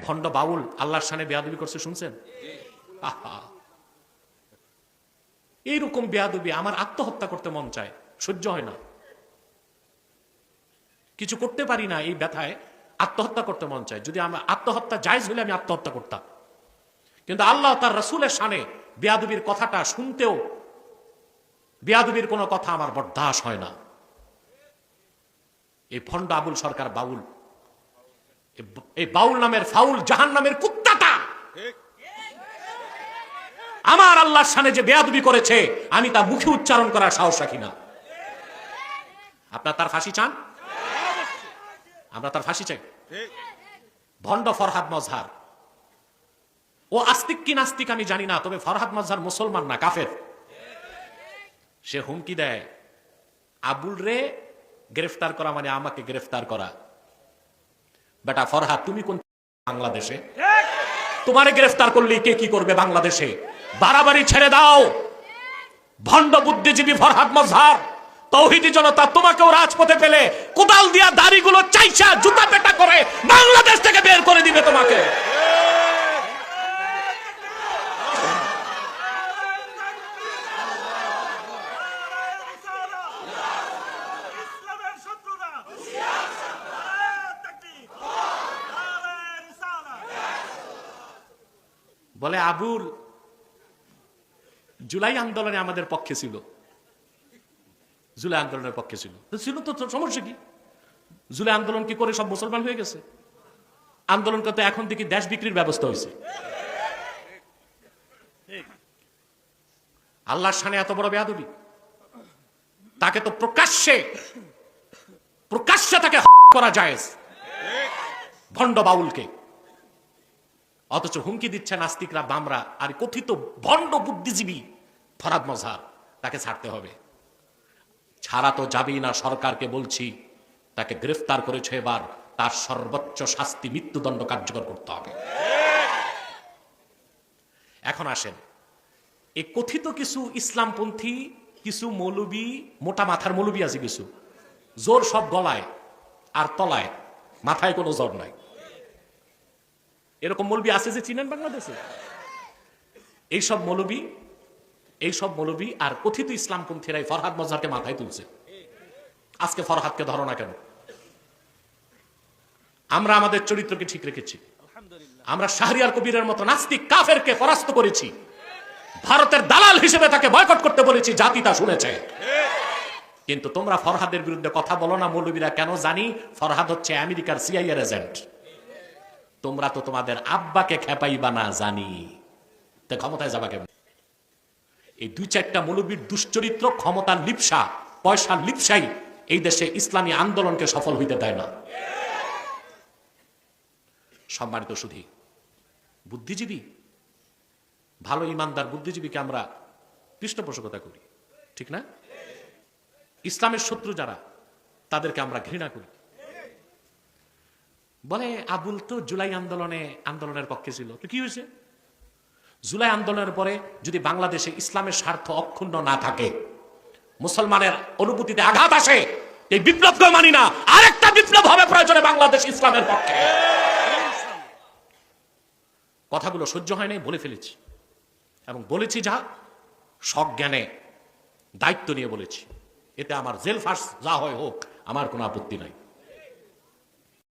ভণ্ড বাউল আল্লাহর শানে বেয়াদবি করছে, শুনছেন? এইরকম বেয়াদবি আমার আত্মহত্যা করতে মন চায়, সহ্য হয় না, কিছু করতে পারি না, এই ব্যথায় আত্মহত্যা করতে মন চায়। যদি আমার আত্মহত্যা জায়েজ হলে আমি আত্মহত্যা করতাম, কিন্তু আল্লাহ তার রাসূলের শানে বেয়াদবির কথাটা শুনতেও বেয়াদবির কোনো কথা আমার বরদাস্ত হয় না। এই ভণ্ড আবুল সরকার বাউল, এই বাউল নামের ফাউল জাহান্নামের কুত্তাটা আমার আল্লাহর শানে যে বেয়াদবি করেছে, আমি তা মুখে উচ্চারণ করার সাহস রাখি না। আপনার তার ফাঁসি চান? আমরা তার ফাঁসি চাই। ভণ্ড ফরহাদ মজহার, ও আস্তিক কি নাস্তিক আমি জানি না, তবে ফরহাদ মজহার মুসলমান না, কাফের। সে হুমকি দেয়, আবুল রে গ্রেফতার করা মানে আমাকে গ্রেফতার করা। বেটা ফরহাদ, তুমি কোন বাংলাদেশে? তোমারে গ্রেফতার করলে কে কি করবে বাংলাদেশে? বাড়াবাড়ি ছেড়ে দাও। ভণ্ড বুদ্ধিজীবী ফরহাদ মজহার, তৌহিদি জনতা তোমাকেও রাজপথে পেলে কোদাল দিয়া দাড়িগুলো চাইছা জুতা পেটা করে বাংলাদেশ থেকে বের করে দিবে তোমাকে। বলে আবুল জুলাই আন্দোলনে আমাদের পক্ষে ছিল, জুলাই আন্দোলনের পক্ষে ছিল তো সমস্যা কি? জুলাই আন্দোলন কি করে সব মুসলমান হয়ে গেছে? আন্দোলন করতে এখন থেকে দেশ বিক্রির ব্যবস্থা হয়েছে। আল্লাহর শানে এত বড় বেয়াদবি, তাকে তো প্রকাশ্যে তাকে করা জায়েজ, ভণ্ড বাউলকে। অথচ হুমকি দিচ্ছে নাস্তিকরা, বামরা, আর কথিত ভণ্ড বুদ্ধিজীবী ফরহাদ মজহার, তাকে ছাড়তে হবে। ছাড়া তো যাবেই না, সরকারকে বলছি তাকে গ্রেফতার করেছে, এবার তার সর্বোচ্চ শাস্তি মৃত্যুদণ্ড কার্যকর করতে হবে। এখন আসেন, এই কথিত কিছু ইসলামপন্থী কিছু মৌলবী, মোটা মাথার মৌলবী আছে কিছু, জোর সব গলায় আর তলায়, মাথায় কোনো জোর নাই। এরকম মৌলবী আছে যে চিনেন বাংলাদেশে? এইসব মৌলবী আর কথিত ইসলামপন্থীরাই ফরহাদ মজহারকে মাথায় তুলছে। আজকে ফরহাদকে ধরো না কেন? আমরা আমাদের চরিত্রকে ঠিক রেখেছি, আমরা শাহরিয়ার কবিরের মতো নাস্তিক কাফেরকে পরাস্ত করেছি, ভারতের দালাল হিসেবে তাকে বয়কট করতে বলেছি, জাতি তা শুনেছে। কিন্তু তোমরা ফরহাদের বিরুদ্ধে কথা বলো না মৌলবীরা, কেন জানি ফরহাদ হচ্ছে আমেরিকার সিআইএ এজেন্ট। তোমরা তো তোমাদের আব্বাকে খেপাইবা না জানি, তা ক্ষমতায় যাবা কেমন? এই দুই চারটা মৌলবীর দুশ্চরিত্র, ক্ষমতার লিপসা, পয়সার লিপসাই এই দেশে ইসলামী আন্দোলনকে সফল হইতে দেয় না। সম্মানিত সুধী, বুদ্ধিজীবী, ভালো ইমানদার বুদ্ধিজীবীকে আমরা পৃষ্ঠপোষকতা করি, ঠিক না? ইসলামের শত্রু যারা, তাদেরকে আমরা ঘৃণা করি। বলে আবুল তো জুলাই আন্দোলনের পক্ষে ছিল, তো কি হয়েছে? জুলাই আন্দোলনের পরে যদি বাংলাদেশে ইসলামের স্বার্থ অক্ষুণ্ণ না থাকে, মুসলমানের অনুভূতিতে আঘাত আসে, এই বিপ্লবকে মানি না, আরেকটা বিপ্লব হবে প্রয়োজনে বাংলাদেশ ইসলামের পক্ষে। কথাগুলো সহ্য হয় নাই, বলে ফেলেছি, এবং বলেছি যা সজ্ঞানে দায়িত্ব নিয়ে বলেছি। এতে আমার জেল ফাঁস যা হয় হোক, আমার কোনো আপত্তি নাই।